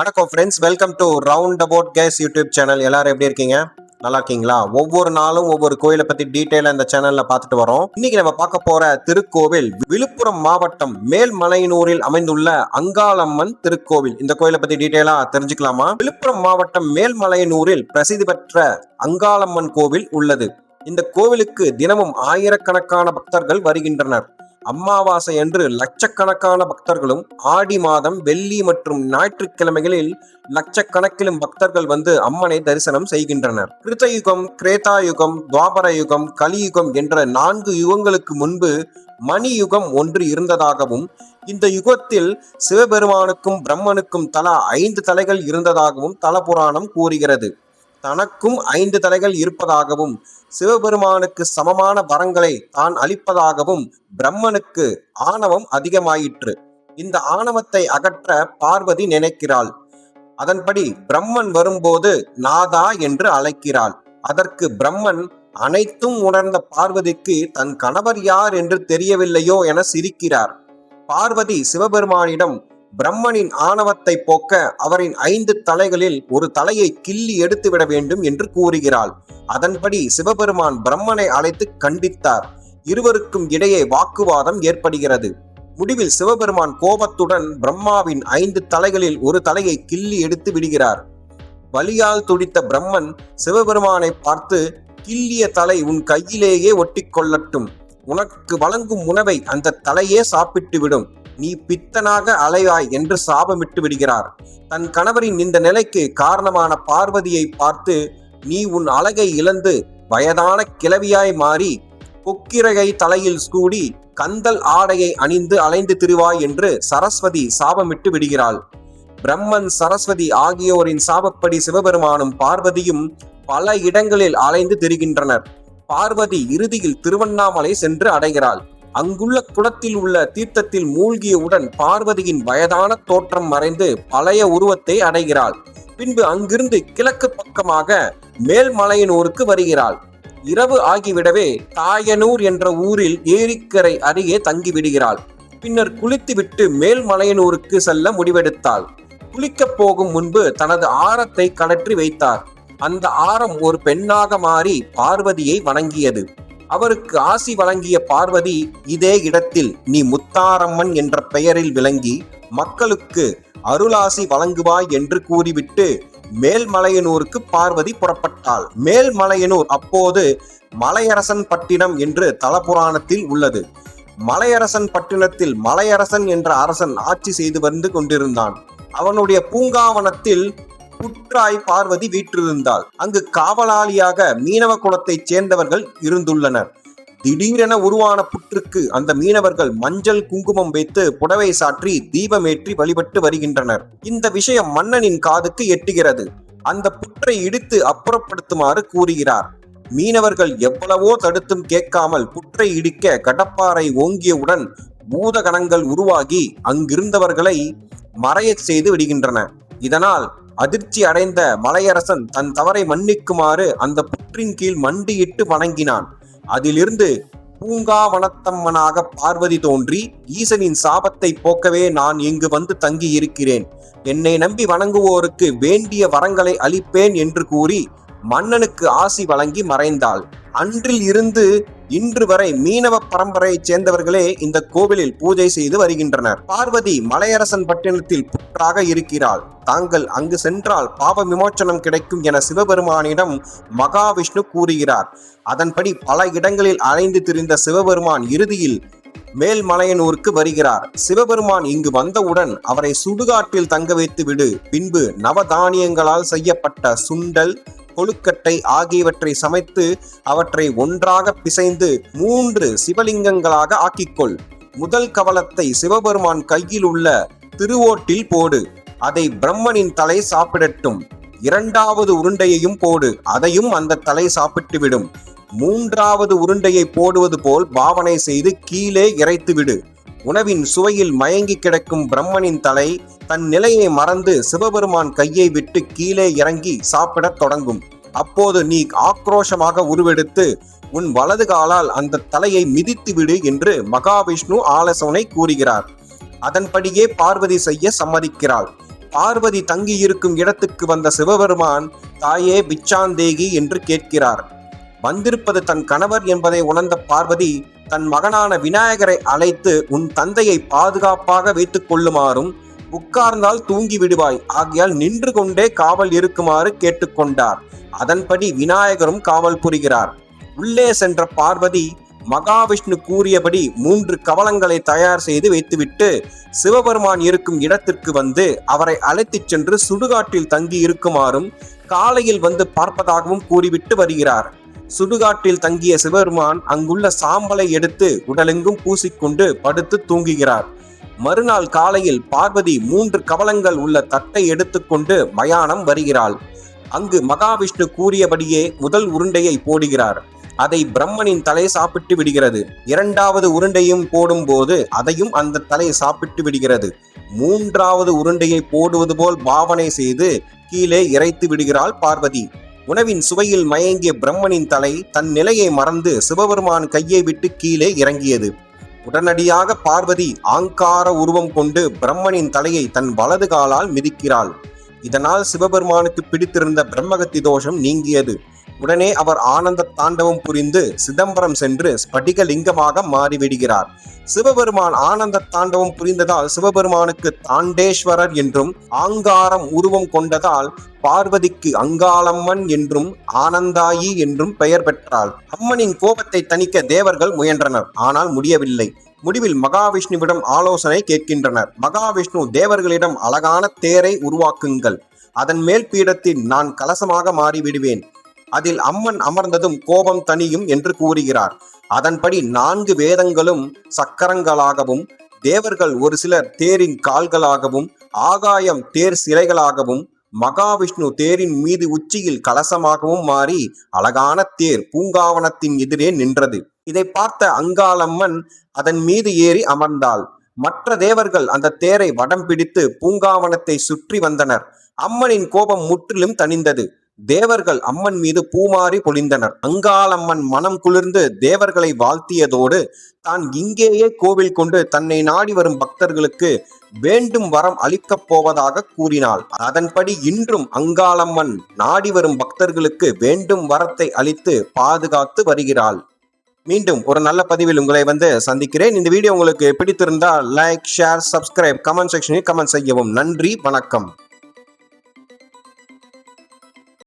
வணக்கம் friends, welcome to round about case YouTube channel. எல்லாரும் எப்படி இருக்கீங்க? நல்லா இருக்கீங்களா? ஒவ்வொரு நாளும் ஒவ்வொரு கோயிலை பத்தி டீட்டெயிலா இந்த சேனல்ல பார்த்துட்டு வரோம். இன்னைக்கு நம்ம பார்க்க போற திருக்கோவில் விழுப்புரம் மாவட்டம் மேல்மலையனூரில் அமைந்துள்ள அங்காளம்மன் திருக்கோவில். இந்த கோயிலை பத்தி டீட்டெயிலா தெரிஞ்சுக்கலாமா? விழுப்புரம் மாவட்டம் மேல்மலையனூரில் பிரசித்தி பெற்ற அங்காளம்மன் கோவில் உள்ளது. இந்த கோவிலுக்கு தினமும் ஆயிரக்கணக்கான பக்தர்கள் வருகின்றனர். அமாவாசை அன்று லட்சக்கணக்கான பக்தர்களும், ஆடி மாதம் வெள்ளி மற்றும் ஞாயிற்றுக்கிழமைகளில் லட்சக்கணக்கிலும் பக்தர்கள் வந்து அம்மனை தரிசனம் செய்கின்றனர். கிருத்தயுகம், கிரேதாயுகம், துவாபர யுகம், கலியுகம் என்ற 4 யுகங்களுக்கு முன்பு மணி யுகம் ஒன்று இருந்ததாகவும், இந்த யுகத்தில் சிவபெருமானுக்கும் பிரம்மனுக்கும் தலா 5 தலைகள் இருந்ததாகவும் தலபுராணம் கூறுகிறது. தனக்கும் 5 தலைகள் இருப்பதாகவும், சிவபெருமானுக்கு சமமான வரங்களை தான் அளிப்பதாகவும் பிரம்மனுக்கு ஆணவம் அதிகமாயிற்று. இந்த ஆணவத்தை அகற்ற பார்வதி நினைக்கிறாள். அதன்படி பிரம்மன் வரும்போது நாதா என்று அழைக்கிறாள். அதற்கு பிரம்மன் அனைத்தும் உணர்ந்த பார்வதிக்கு தன் கணவர் யார் என்று தெரியவில்லையோ என சிரிக்கிறார். பார்வதி சிவபெருமானிடம் பிரம்மனின் ஆணவத்தை போக்க அவரின் 5 தலைகளில் ஒரு தலையை கிள்ளி எடுத்து விட வேண்டும் என்று கூறுகிறாள். அதன்படி சிவபெருமான் பிரம்மனை அழைத்து கண்டித்தார். இருவருக்கும் இடையே வாக்குவாதம் ஏற்படுகிறது. முடிவில் சிவபெருமான் கோபத்துடன் பிரம்மாவின் 5 தலைகளில் ஒரு தலையை கிள்ளி எடுத்து விடுகிறார். வலியால் துடித்த பிரம்மன் சிவபெருமானை பார்த்து, கிள்ளிய தலை உன் கையிலேயே ஒட்டி கொள்ளட்டும். உனக்கு வழங்கும் உணவை அந்த தலையே சாப்பிட்டு விடும். நீ பித்தனாக அலைவாய் என்று சாபமிட்டு விடுகிறார். தன் கணவரின் இந்த நிலைக்கு காரணமான பார்வதியை பார்த்து, நீ உன் அழகை இழந்து வயதான கிழவியாய் மாறி கொக்கிரகை தலையில் சூடி கந்தல் ஆடையை அணிந்து அலைந்து திரிவாய் என்று சரஸ்வதி சாபமிட்டு விடுகிறாள். பிரம்மன், சரஸ்வதி ஆகியோரின் சாபப்படி சிவபெருமானும் பார்வதியும் பல இடங்களில் அலைந்து திரிகின்றனர். பார்வதி இறுதியில் திருவண்ணாமலை சென்று அடைகிறாள். அங்குள்ள குளத்தில் உள்ள தீர்த்தத்தில் மூழ்கியவுடன் பார்வதியின் வயதான தோற்றம் மறைந்து பழைய உருவத்தை அடைகிறாள். பின்பு அங்கிருந்து கிழக்கு பக்கமாக மேல்மலையனூருக்கு வருகிறாள். இரவு ஆகிவிடவே தாயனூர் என்ற ஊரில் ஏரிக்கரை அருகே தங்கிவிடுகிறாள். பின்னர் குளித்துவிட்டு மேல்மலையனூருக்கு செல்ல முடிவெடுத்தாள். குளிக்கப் போகும் முன்பு தனது ஆரத்தை கழற்றி வைத்தார். அந்த ஆரம் ஒரு பெண்ணாக மாறி பார்வதியை வணங்கியது. அவருக்கு ஆசி வழங்கிய பார்வதி, இதே இடத்தில் நீ முத்தாரம்மன் என்ற பெயரில் விளங்கி மக்களுக்கு அருளாசி வழங்குவாய் என்று கூறிவிட்டு மேல்மலையனூருக்கு பார்வதி புறப்பட்டாள். மேல்மலையனூர் அப்போது மலையரசன் பட்டினம் என்று தலபுராணத்தில் உள்ளது. மலையரசன் பட்டினத்தில் மலையரசன் என்ற அரசன் ஆட்சி செய்து வந்து கொண்டிருந்தான். அவனுடைய பூங்காவனத்தில் புற்றாய் பார்வதி வீற்றிருந்தாள். அங்கு காவலாளியாக மீனவ குலத்தைச் சேர்ந்தவர்கள் இருந்துள்ளனர். திடீரென உருவான புற்றுக்கு அந்த மீனவர்கள் மஞ்சள் குங்குமம் வைத்து புடவை சாற்றி தீபமேற்றி வழிபட்டு வருகின்றனர். இந்த விஷயம் மன்னனின் காதுக்கு எட்டுகிறது. அந்த புற்றை இடித்து அப்புறப்படுத்துமாறு கூறுகிறார். மீனவர்கள் எவ்வளவோ தடுத்தும் கேட்காமல் புற்றை இடிக்க கடப்பாறை ஓங்கியவுடன் பூதகணங்கள் உருவாகி அங்கிருந்தவர்களை மறையச் செய்து விடுகின்றன. இதனால் அதிர்ச்சி அடைந்த மலையரசன் தன் தவறை மன்னிக்குமாறு அந்த புற்றின் கீழ் மண்டியிட்டு வணங்கினான். அதிலிருந்து பூங்காவனத்தம்மனாக பார்வதி தோன்றி, ஈசனின் சாபத்தை போக்கவே நான் இங்கு வந்து தங்கி இருக்கிறேன். என்னை நம்பி வணங்குவோருக்கு வேண்டிய வரங்களை அளிப்பேன் என்று கூறி மன்னனுக்கு ஆசி வழங்கி மறைந்தாள். அன்றில் இருந்து இன்று வரை மீனவ பரம்பரையைச் சேர்ந்தவர்களே இந்த கோவிலில் பூஜை செய்து வருகின்றனர். பார்வதி மலையரசன் பட்டினத்தில் புற்றாக இருக்கிறாள். தாங்கள் அங்கு சென்றால் பாப விமோச்சனம் கிடைக்கும் என சிவபெருமானிடம் மகாவிஷ்ணு கூறுகிறார். அதன்படி பல இடங்களில் அலைந்து திரிந்த சிவபெருமான் இறுதியில் மேல்மலையனூருக்கு வருகிறார். சிவபெருமான் இங்கு வந்தவுடன் அவரை சுடுகாட்டில் தங்க வைத்து விடு. பின்பு நவதானியங்களால் செய்யப்பட்ட சுண்டல், கொழுக்கட்டை ஆகியவற்றை சமைத்து அவற்றை ஒன்றாக பிசைந்து 3 சிவலிங்கங்களாக ஆக்கிக்கொள். முதல் கவலத்தை சிவபெருமான் கையில் உள்ள திருவோட்டில் போடு. அதை பிரம்மனின் தலை சாப்பிடட்டும். 2வது உருண்டையையும் போடு. அதையும் அந்த தலை சாப்பிட்டுவிடும். 3வது உருண்டையை போடுவது போல் பாவனை செய்து கீழே இறைத்துவிடு. உணவின் சுவையில் மயங்கி கிடக்கும் பிரம்மனின் தலை தன் நிலையை மறந்து சிவபெருமான் கையை விட்டு கீழே இறங்கி சாப்பிடத் தொடங்கும். அப்போது நீ ஆக்ரோஷமாக உருவெடுத்து உன் வலது காலால் அந்த தலையை மிதித்து விடு என்று மகாவிஷ்ணு ஆலோசனை கூறுகிறார். அதன்படியே பார்வதி செய்ய சம்மதிக்கிறாள். பார்வதி தங்கியிருக்கும் இடத்துக்கு வந்த சிவபெருமான், தாயே பிச்சாந்தேகி என்று கேட்கிறார். வந்திருப்பது தன் கணவர் என்பதை உணர்ந்த பார்வதி தன் மகனான விநாயகரை அழைத்து, உன் தந்தையை பாதுகாப்பாக வைத்துக் கொள்ளுமாறும், உட்கார்ந்தால் தூங்கி விடுவாய், ஆகையால் நின்று கொண்டே காவல் இருக்குமாறு கேட்டுக்கொண்டார். அதன்படி விநாயகரும் காவல் புரிகிறார். உள்ளே சென்ற பார்வதி மகாவிஷ்ணு கூறியபடி 3 கவளங்களை தயார் செய்து வைத்துவிட்டு சிவபெருமான் இருக்கும் இடத்திற்கு வந்து அவரை அழைத்துச் சென்று சுடுகாட்டில் தங்கி இருக்குமாறும் காலையில் வந்து பார்ப்பதாகவும் கூறிவிட்டு வருகிறார். சுடுகாட்டில் தங்கிய சிவபெருமான் அங்குள்ள சாம்பலை எடுத்து உடலெங்கும் பூசிக்கொண்டு படுத்து தூங்குகிறார். மறுநாள் காலையில் பார்வதி 3 கவளங்கள் உள்ள தட்டை எடுத்துக்கொண்டு மயானம் வருகிறாள். அங்கு மகாவிஷ்ணு கூறியபடியே முதல் உருண்டையை போடுகிறார். அதை பிரம்மனின் தலை சாப்பிட்டு விடுகிறது. 2வது உருண்டையும் போடும் போது அதையும் அந்த தலை சாப்பிட்டு விடுகிறது. 3வது உருண்டையை போடுவது போல் பாவனை செய்து கீழே இறைத்து விடுகிறாள் பார்வதி. உணவின் சுவையில் மயங்கிய பிரம்மனின் தலை தன் நிலையை மறந்து சிவபெருமான் கையை விட்டு கீழே இறங்கியது. உடனடியாக பார்வதி ஆங்கார உருவம் கொண்டு பிரம்மனின் தலையை தன் வலது காலால் மிதிக்கிறாள். இதனால் சிவபெருமானுக்கு பிடித்திருந்த பிரம்மகத்தி தோஷம் நீங்கியது. உடனே அவர் ஆனந்த தாண்டவம் புரிந்து சிதம்பரம் சென்று ஸ்படிகலிங்கமாக மாறிவிடுகிறார். சிவபெருமான் ஆனந்த தாண்டவம் புரிந்ததால் சிவபெருமானுக்கு தாண்டேஸ்வரர் என்றும், ஆங்காரம் உருவம் கொண்டதால் பார்வதிக்கு அங்காளம்மன் என்றும் ஆனந்தாயி என்றும் பெயர் பெற்றாள். அம்மனின் கோபத்தை தணிக்க தேவர்கள் முயன்றனர், ஆனால் முடியவில்லை. முடிவில் மகாவிஷ்ணுவிடம் ஆலோசனை கேட்கின்றனர். மகாவிஷ்ணு தேவர்களிடம், அழகான தேரை உருவாக்குங்கள், அதன் மேல் பீடத்தில் நான் கலசமாக மாறிவிடுவேன், அதில் அம்மன் அமர்ந்ததும் கோபம் தணியும் என்று கூறுகிறார். அதன்படி 4 வேதங்களும் சக்கரங்களாகவும், தேவர்கள் ஒரு சிலர் தேரின் கால்களாகவும், ஆகாயம் தேர் சிலைகளாகவும், மகாவிஷ்ணு தேரின் மீது உச்சியில் கலசமாகவும் மாறி அழகான தேர் பூங்காவனத்தின் எதிரே நின்றது. இதை பார்த்த அங்காளம்மன் அதன் மீது ஏறி அமர்ந்தாள். மற்ற தேவர்கள் அந்த தேரை வடம் பிடித்து பூங்காவனத்தை சுற்றி வந்தனர். அம்மனின் கோபம் முற்றிலும் தணிந்தது. தேவர்கள் அம்மன் மீது பூமாரி பொழிந்தனர். அங்காளம்மன் மனம் குளிர்ந்து தேவர்களை வாழ்த்தியதோடு தான் இங்கேயே கோவில் கொண்டு தன்னை நாடி வரும் பக்தர்களுக்கு வேண்டும் வரம் அளிக்கப் போவதாக கூறினாள். அதன்படி இன்றும் அங்காளம்மன் நாடி வரும் பக்தர்களுக்கு வேண்டும் வரத்தை அளித்து பாதுகாத்து வருகிறாள். மீண்டும் ஒரு நல்ல பதிவில் உங்களை சந்திக்கிறேன். இந்த வீடியோ உங்களுக்கு பிடித்திருந்தால் லைக், ஷேர், சப்ஸ்கிரைப், கமெண்ட் செக்ஷனில் கமெண்ட் செய்யவும். நன்றி, வணக்கம்.